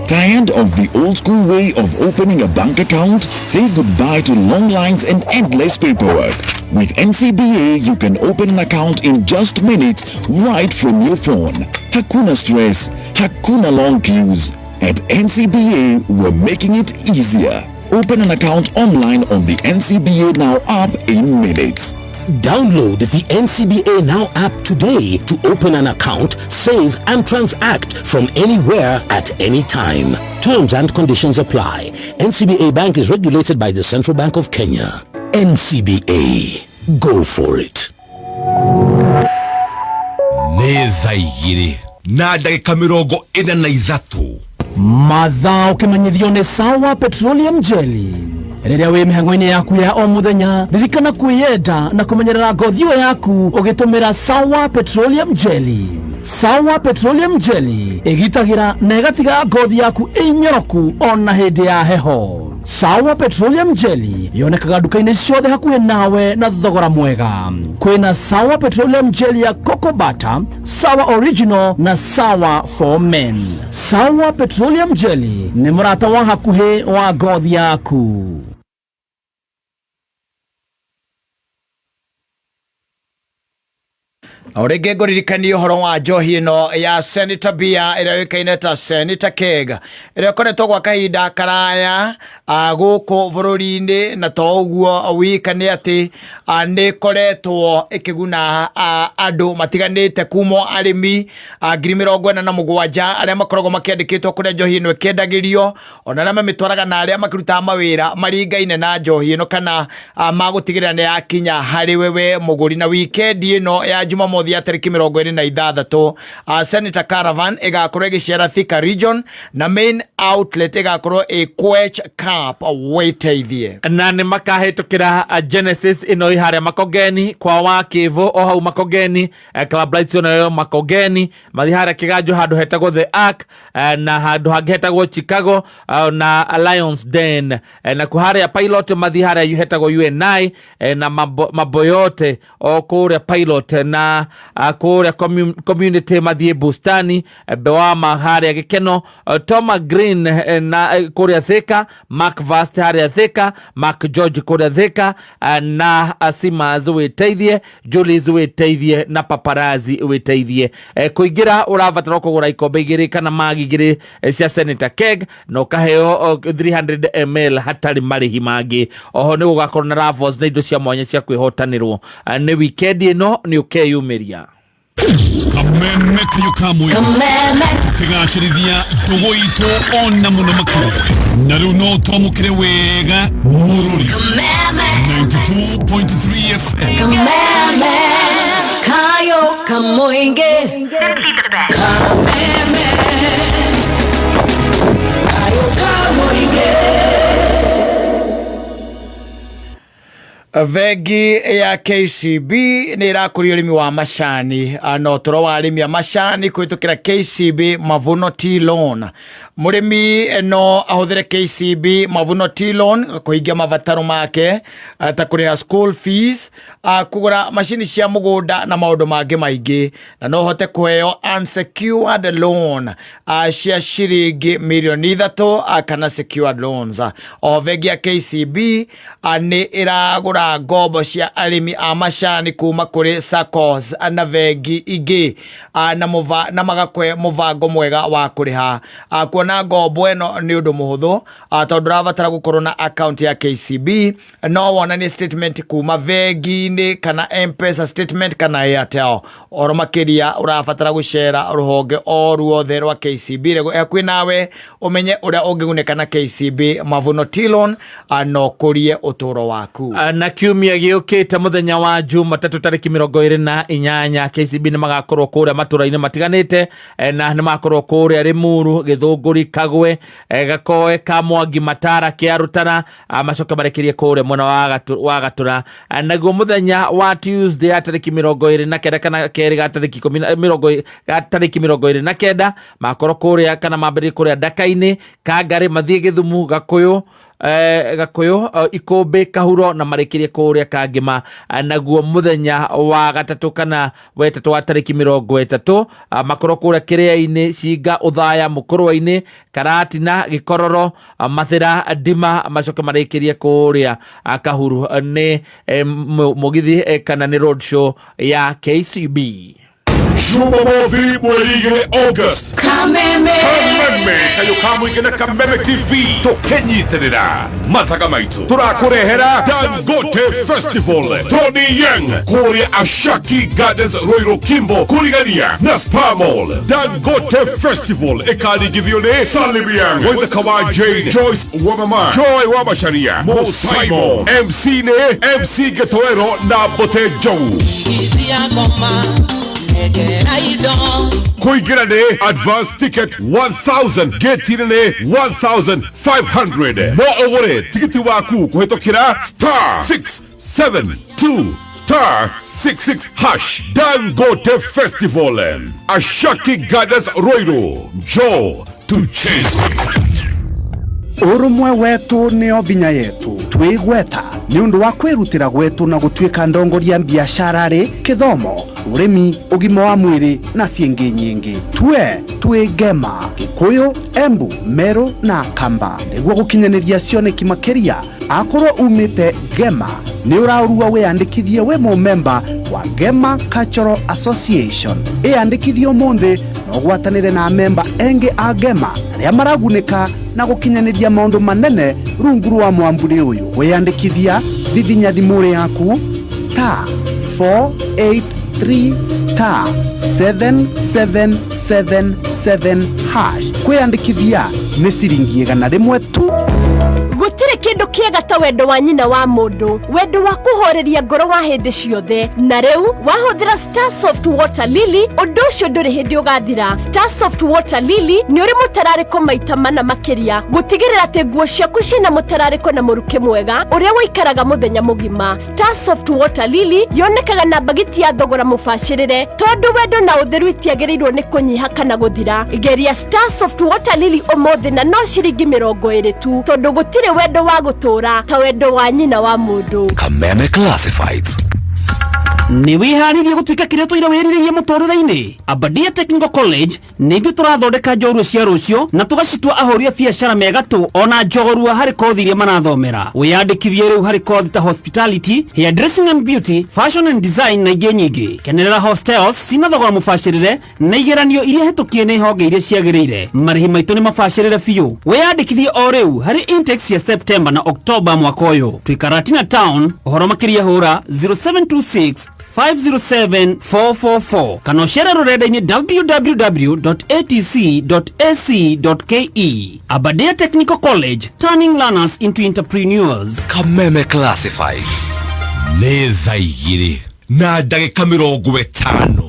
Speaker 16: Tired of the old school way of opening a bank account? Say goodbye to long lines and endless paperwork. With NCBA, you can open an account in just minutes right from your phone. Hakuna stress, hakuna long queues. At NCBA, we're making it easier. Open an account online on the NCBA Now app in minutes.
Speaker 17: Download the NCBA Now app today to open an account, save and transact from anywhere at any time. Terms and conditions apply. NCBA Bank is regulated by the Central Bank of Kenya. NCBA. Go for it.
Speaker 15: Nezaigiri na dakika 43
Speaker 4: Mathaa ukimanyithio ni Sawa Petroleum Jelly. Riria wi mihango-ini yaku ya o muthenya ririkana kwiyenda na kumenyerera ngothi yaku ugitumira Sawa Petroleum Jelly. Sawa Petroleum Jelly igitagira na igatiga ngothi yaku inyoroku ona hindi ya heho. Sawa Petroleum Jelly yonekaga duka-ini ciothe hakuhi nawe na thogora mwega. Kwina Sawa Petroleum Jelly ya Cocoa Butter, Sawa Original na Sawa for Men. Sawa Petroleum Jelly ni murata wa hakuhi wa ngothi yaku.
Speaker 2: Orege ngoririkani uhoro wa njohi ino ya Senator Bia ira wikaine ta Senator Keg ira koretwo gwa kahinda karaya guku bururi-ini na to uguo wikane ati ni koretwo ikiguna andu matiganite kumo arimi 47,000 aria makoragwo makiandikitwo kuria njohi ino ikendagirio ona na mamitwaraga na aria makiruta mawira maringaine na njohi ino kana magutigirira ni yakinya hari wewe muguri. Na weekend ino ya Jumamothi muthia tariki 26 Senator Caravan igakorwo igiciara Thika region na main outlet igakorwo Quech Camp weteithie
Speaker 1: na ni makahitukira Genesis ino iharia Makongeni kwa Wakivu o hau Makongeni Club Lights ino Makongeni mathiharia kiganjo handu hetagwo The Ark na handu hangi hetagwo Chicago na Lions Den na kuharia Pilot mathiharia hetagwo UNI na maboyote o kuria Pilot na kuria community mathie Bustani Bewama haria Gikeno Toma Green na kuria Thika Mark Vast haria Thika Mark George kuria Thika na Asima weteithie Julie weteithie na Paparazi weteithie kuingira urabatara kugura ikombe igiri kana magi igiri cia Senator Keg no kaheo 300 ml hatari marihi mangi oho ni gugakorwo na ravos na indo cia mwanya cia kwihotanirwo ni weekend ino ni ukeyumiria
Speaker 15: Kameme kayukamwe kigashirithia ndugu itu ona muno makuru na riu no twamukire wega mururi 92.3 FM
Speaker 10: Kameme kayo kamoinge Kameme kayo kamoinge
Speaker 2: Vegi ya KCB ni irakuri urimi wa macani no toro wa arimi ya macani kwitukira KCB Mavuno Tea Loan murimi no ahuthire KCB Mavuno Tea Loan kuhingia mabataro make ta kuriha school fees kugura machini cia mugunda na maundu mangi maingi na no hote kuheo unsecured loan cia shiringi milioni 3 kana secured loans o vegi ya KCB ni iragura ngombo cia arimi a macani kuma kuri SACCOs na vengi ingi na magakwe muvango mwega wa kuriha kuona ngombo eno ni undu muhuthu tondu rabatara gukorwo na account ya KCB no wonanie statement kuma vengi ni kana M-Pesa statement kana Airtel oro makiria urabatara gushera ruhonge o ruothe rwa KCB rego ekwi nawe umenye uria ungiguneka na KCB Mavuno Tea Loan no kurie uturo waku
Speaker 1: na kiumia giukite muthenya wa Jumatatu tariki 28 KCB ni magakorwo kuria maturaine matiganite na ni magakorwo kuria Rimuru Githunguri Kagwe Gakoe Kamwangi Matara Kiarutana macoke marekirie kuria mwena wa Gatura naguo muthenya wa Tuesday tariki 29 kana keri tariki 29 makorwo kuria kana mambiri kuria Dakaini Kangari mathie Githumu Gakuyu Ikombe Kahuro na marekirie kuria Kangima naguo muthenya wa gatatu kana wetatu wa tariki 30 makorwo kuria Kiria-ini Cinga Uthaya Mukurwa-ini Karatina Gikororo Mathira Ndima macoke marekirie kuria Kahuru ni mugithi kana ni road show ya KCB
Speaker 15: Jumamosi mweri August Kameme kayo kamwige na Kameme TV tukenyitirira mathaga maitu turakurehera Dangote Festival Tony Young kuria Ashaki Gardens Royal Kimbo kurigania na Spa Mall Dangote Festival ekarigithio ni Salibian with the Kawa Jane Joyce Wamama Joy Wamasharia Mo Simon MC ne MC Getoero na Bote Joe kuingira ni advance ticket 1000 gate ni 1500 no ugure tikiti waku kuhetokira *672*66# Dangote Festival Ashaki Gardens Royal Joe to chase
Speaker 9: urumwe wetu nio binya yetu twigweta ni undu wa kwirutira gwetu na gutwika ndongoria biashara ri kithomo urimi ugima wa mwiri na ciengi nyingi twigema Kikuyu Embu Meru na Kamba niguo gukinyaniria cioneki makiria akorwo umite Gema ni uraurua wiyandikithie we member wa Gema Cultural Association iyandikithie umuthi no gwatanire na member engi a Gema aria maragunika na gukinyaniria maundu manene rungu rwa mwamburi uyu wiyandikithia vivinya thimuri yaku *483*7777# kwiyandikithia ni ciringi 100 tu
Speaker 18: gutire kindu kiega ta wendo wa nyina wa mundu, wendo wa kuhoreria ngoro wa hindi ciothe. Na riu wahuthira Star Soft Water Lily, undu ucio nduri hindi ugathira. Star Soft Water Lily ni uri mutarariko maita mana makiria, gutigirira ati nguo ciaku cina mutarariko na muruke mwega uria waikaraga muthenya mugima. Star Soft Water Lily yonekaga na bagiti ya thogora mubashirire, tondu wendo na utheru itiagirirwo ni kunyiha kana guthira. Geria Star Soft Water Lily umuthi na no ciringi 20 tu, tondu gutire wendo wa gutura ta wendo wa nyina wa mundu.
Speaker 3: Kameme Classifieds.
Speaker 12: Ni wiharirie gutuika kiria tuira wiriririe muturire-ini. Abadia Technical College ni ithu turathondeka njorua cia rucio na tugacitua ahoria biacara mega tu ona njorua hari kothi iria marathomera. Wiyandikithie riu hari kothi ta hospitality, hairdressing and beauty, fashion and design na ingĩ nyingĩ. Kenerera hostels cina thogora mubashirire na igeranio iria hetukie ni honge iria ciagĩrĩire. Marĩhi maitũ ni mabashirire biũ. Wiyandikithie o riu hari intakes ya September na October mwaka ũyũ. Twikaratina town, ũhoro makĩria hũra 0726 507-444 kana ucere rurenda-ini www.atc.ac.ke. Abadia Technical College, turning learners into entrepreneurs.
Speaker 3: Kameme Classifieds.
Speaker 15: Nĩ thaa igĩrĩ na ndagĩka 50.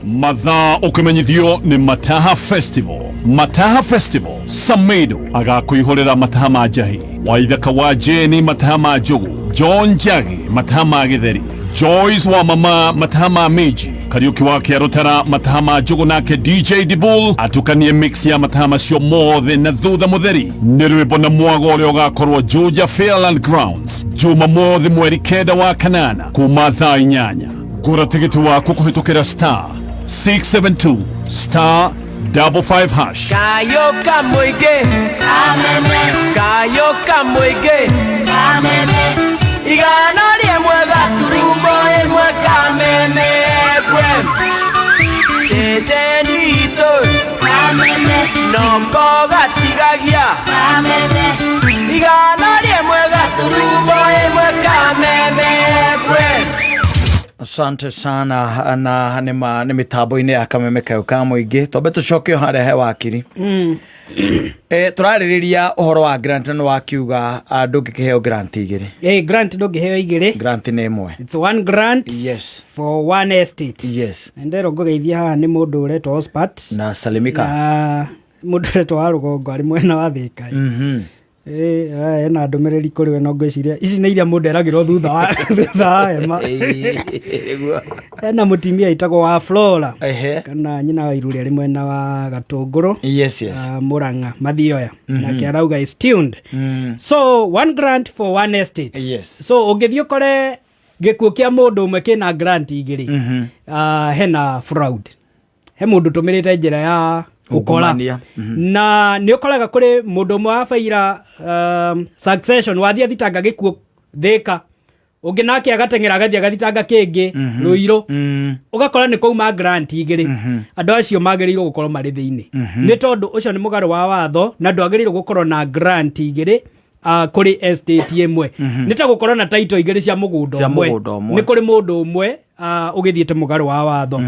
Speaker 19: Mathaa ukimenyithio ni Mataha Festival. Mataha Festival Samido agakwihorera mataha ma njahi, Waithaka wa Jeni mataha ma njugu, John Njagi mataha ma githeri, Joyce wa mama mataha ma miji, Kariuki wa Kiarutara mataha ma njugu nake DJ Dibul atukanie mix ya mataha macio mothe na thutha mutheri. Nĩ rwĩmbo na mwago ũrĩa ũgakorwo Juja Fairland Grounds juma mothe mweri 9 wa kanana kuma thaa 8. Gũra tigiti waku kũhĩtũkĩra star 672 star 55 hash.
Speaker 10: Kayoka muige kameme, kayoka muige kameme, igana rimwe gaturumbo imwe kameme FM. Sesenito kameme, noko gatigagia kameme, igana rimwe gaturumbo imwe kameme FM.
Speaker 2: Asante sana na ni mitambo-ini ya Kameme Kayoka muingi tobe tucokio haria he wakiri. Turaririria uhoro wa grant no wakiuga ndungikiheo grant igiri.
Speaker 11: Grant ndungiheo igiri.
Speaker 2: Grant ni imwe.
Speaker 11: It's one grant.
Speaker 2: Yes.
Speaker 11: For one estate.
Speaker 2: Yes.
Speaker 11: Ndero ngugeithia haha ni mundu uretwo Ospat
Speaker 2: na Salimika.
Speaker 11: Na mundu uretwo wa rugongo ari mwena wa Thika. Ena ndumiriri kuri we no ngwiciria ici nĩ iria mundu eragirwo thutha wa hema. Ena mutimia itagwo wa Flora kana nyina wa Iruri ari mwena wa Gatunguru.
Speaker 2: Yes, yes.
Speaker 11: Muranga Mathioya na kiarauga is tuned. So one grant for one estate.
Speaker 2: Yes.
Speaker 11: So ungithio kore gikuo kia mundu umwe kina grant igiri. Hena fraud. He mundu tumirite njira ya ukora na ni ukoraga kuri mundu mwa faira succession wathia thitanga gikuo Thika ungi nake agatengera agathia gathitanga kingi Ruiru ugakora ni kouma grant igiri andu acio magĩrĩirwo gukorwo mari thiini ni tondu ucio ni mugaro wa watho na ndwagĩrĩirwo gukorwo na grant igiri kuri estate imwe ni ta gukorwo na title igiri cia mugunda umwe ni kuri mundu umwe ugithiete mugaro wa watho.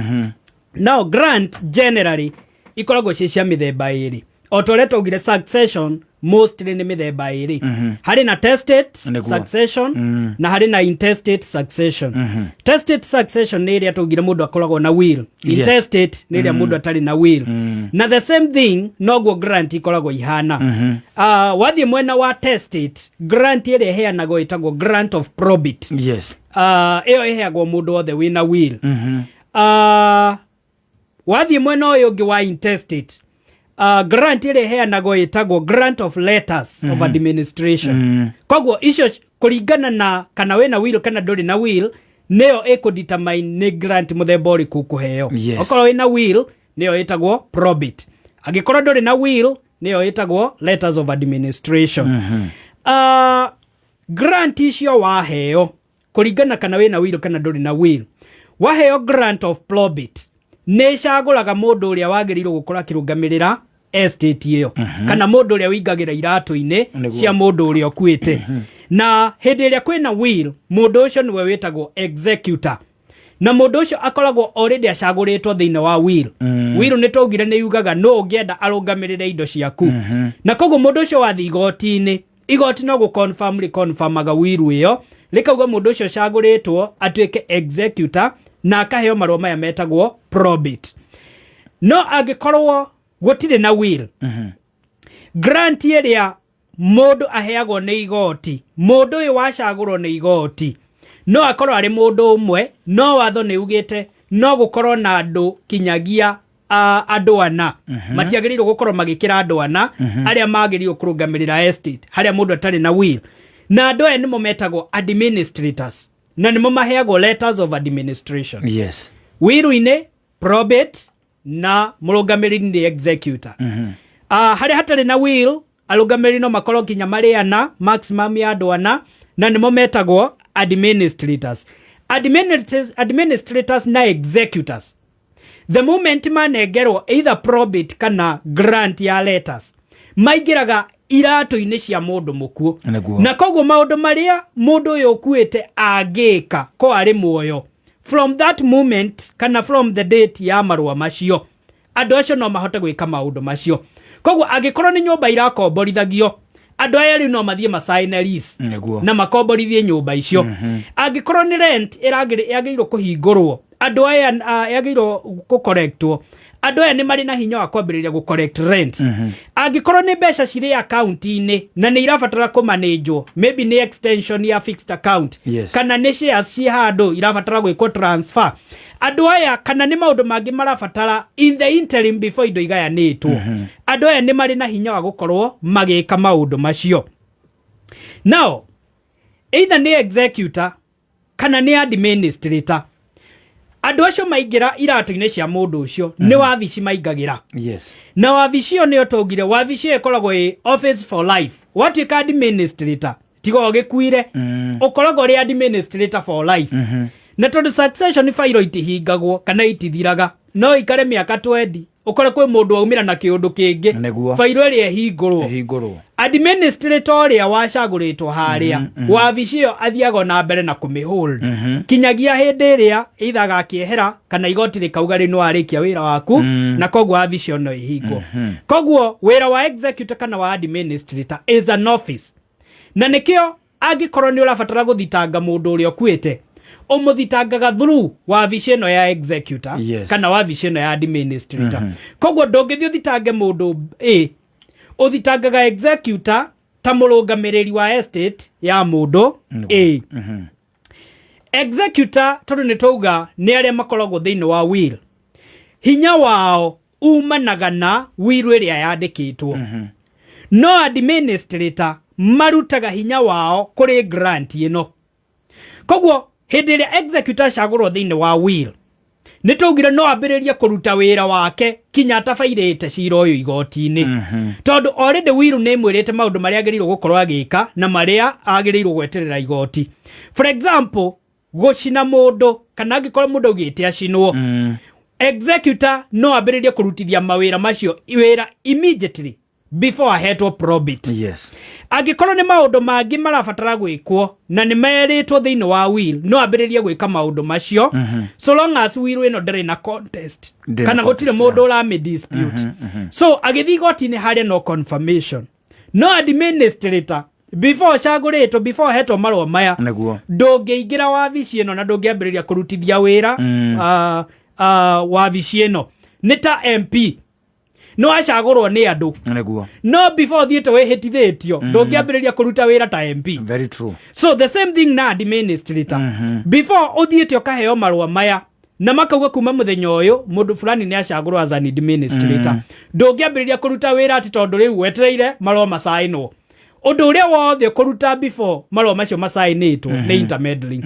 Speaker 11: Now grant generally ikoragwo cia mithemba iri otoreto ugire succession mostly ni mithemba iri hari na testate succession na hari na intestate succession. Testate succession ni iria tugire mundu akoragwo na will. Intestate ni iria mundu atari na will na the same thing noguo grant ikoragwo ihana. Wathie mwena wa testate grant iria heanagwo itagwo grant of probate.
Speaker 2: Yes.
Speaker 11: Iyo iheagwo mundu othe wina will. Wathie mwena uyu ungi wa intestate grant ile heanagwo itagwo grant of letters of administration. Koguo icio kuringana na kana wena will kana nduri na will neo determine ni grant muthemba uriku kuheo. Okorwo wina will neo itagwo probate, agikorwo nduri na will neo itagwo letters of administration. Grant icio waheo kuringana kana wena will kana nduri na will, waheo grant of probate ne caguraga mundu uria wagĩrĩirwo gukora kirungamirira estate iyo kana mundu uria wingagira iratu-ini cia mundu uria okuite. Na hindi iria kwina will mundu ucio niwe witagwo executor na mundu ucio akoragwo already acaguritwo thiini wa will. Will ni tugire ni yugaga no ungienda arungamirire indo ciaku na koguo mundu ucio wathi igoti-ini igoti no confirmaga wiru iyo likauga mundu ucio caguritwo atuike executor na akaheo marua maya metagwo probate. No angikorwo gutire na will grant iria mundu aheagwo ni igoti, mundu uyu wacagurwo ni igoti no akorwo ari mundu umwe, no watho ni ugite no gukorwo na andu kinyagia andu ana matiagĩrĩirwo gukorwo magikira andu ana aria magĩrĩirwo kurungamirira estate haria mundu atari na will, na andu aya nimo metagwo administrators na nimo maheagwo letters of administration.
Speaker 2: Yes.
Speaker 11: Wiru-ini probate na murungamiriri ni executor. Haria hatari na will arungamiriri no makorwo kinya mari ana, maximum ya andu ana, na nimo metagwo administrators. Administrators na executors, the moment manegerwo either probate kana grant ya letters, maigiraga iratu-ini cia mundu mukuo, na koguo maundu maria mundu uyu ukuite agika ko ari muoyo, from that moment kana from the date ya marua macio andu acio no mahote gwika maundu macio. Koguo angikorwo ni nyumba irakomborithagio, andu aya riu no mathie masign lease na makomborithie nyumba icio. Angikorwo ni rent yagirwo kuhingurwo, andu aya yagirwo gucorrectwo, andu aya ni mari na hinya wa kwambiriria gu correct rent. Angikorwo ni mbeca ciri account-ini na ni irabatara kumanage, maybe ni extension ya fixed account, kana ni shares ci handu irabatara gwikwo transfer, andu aya kana ni maundu mangi marabatara in the interim before indo igayanitwo, andu aya ni mari na hinya wa gukorwo magika maundu macio. Now either ni executor kana ni administrator, andu acio maigira iratu-ini cia mundu ucio ni wabici maigagira.
Speaker 2: Yes.
Speaker 11: Na wabici yo ni otogire wabici ikoragwo office for life. What you call administrator tigo ogikuire ukoragwo ri administrator for life. Na tondu succession file itihingagwo kana itithiraga, no ikare miaka 20 ukore kwe mundu aumira na kiundu kingi file iri ehingurwo, administrator ria wacaguritwo haria wabici yo athiago na mbere na kumihold kinyagia hindi ria either gakiehera kana igoti rikauga ri no arikia wira waku na koguo wabici no ihingwo. Koguo wira wa executor kana wa administrator is an office, na nikio angikorwo ni urabatara guthitanga mundu uria okuite umuthitangaga through wabici no ya executor kana wabici no ya administrator. Koguo ndungithio thitange mundu uthitangaga executor ta murungamiriri wa estate ya mundu executor tondu ni touga ni aria makoragwo thiini wa will, hinya wao umanaga na will iria yandikitwo. No administrator marutaga hinya wao kuri grant ino. Koguo hindi iria executor cagurwo thiini wa will ni tugire no ambiririe kuruta wira wake kinya atabairite cira uyu igoti-ini, tondu already will ni mwirite maundu maria agirirwo gukorwo agika na maria agirirwo gweterera igoti. For example, gucina mundu kana angikorwo mundu ugite acinwo, executor no ambiririe kurutithia mawira macio wira immediately before ahetwo probate.
Speaker 2: Yes.
Speaker 11: Angikorwo ni maundu mangi marabatara gwikwo na ni meritwo thiini wa will, no ambiririe gwika maundu macio so long as will ino ndari na contest kana gutire mundu urame dispute. So agithi goti-ini haria no confirmation. No administrator before caguritwo, before hetwo marua maya ndungiingira wabici ino na ndungiambiriria kurutithia wira wabici ino ni ta MP no acagurwo ni andu no before thiete wihitithitio ndungiambiriria kuruta wira ta MP.
Speaker 2: Very true.
Speaker 11: So the same thing na administrator before uthiete ukaheo marua maya na makauga kuma muthenya uyu mundu fulani ni acagurwo as an administrator, ndungiambiriria kuruta wira ati tondu riu wetereire marua masainwo. Undu uria wothe kuruta before marua macio masainitwo ni intermeddling.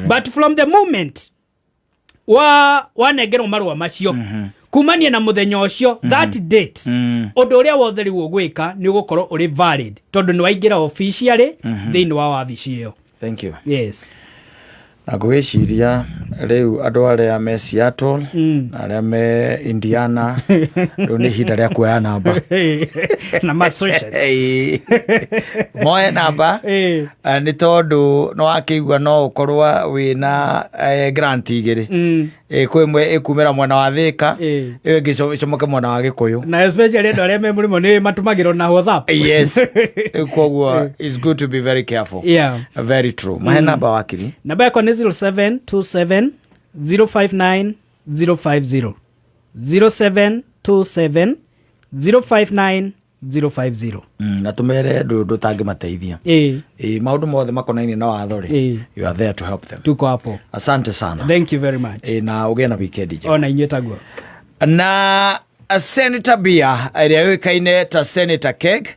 Speaker 11: But from the moment wanegerwo marua macio kumania na muthenya ucio that date undu uria wothe riu ugwika ni ugukorwo uri valid tondu ni waingira officially thiini wa wabici iyo.
Speaker 2: Thank you.
Speaker 11: Yes.
Speaker 2: Agwiciria riu andu aria me Seattle aria me Indiana riu ni hinda ria kuoya namba
Speaker 11: na Massachusetts
Speaker 2: moe namba ni tondu no akigua no ukorwa wina grant igiri kwimwe ikumira mwana wa Thika iyo gicomoke mwana wa Gikuyu
Speaker 11: na especially ndo arĩa me mũrimo nĩ matumagĩrwo na WhatsApp.
Speaker 2: Yes. Kwoguo it's good to be very careful.
Speaker 11: Yeah.
Speaker 2: Very true. Mahe namba wakiri.
Speaker 11: Namba yako ni 0727 059 050 0727 059 050.
Speaker 2: Na tumere ndu tangi mateithia. Maundu mothe makonaini na watho ri. You are there to help them.
Speaker 11: Tuko hapo.
Speaker 2: Asante sana.
Speaker 11: Thank you very much.
Speaker 2: Na ugena weekend je.
Speaker 11: Ona inyetagwo.
Speaker 2: Na Senator Bia ĩrĩa yũĩkaine ta Senator Keg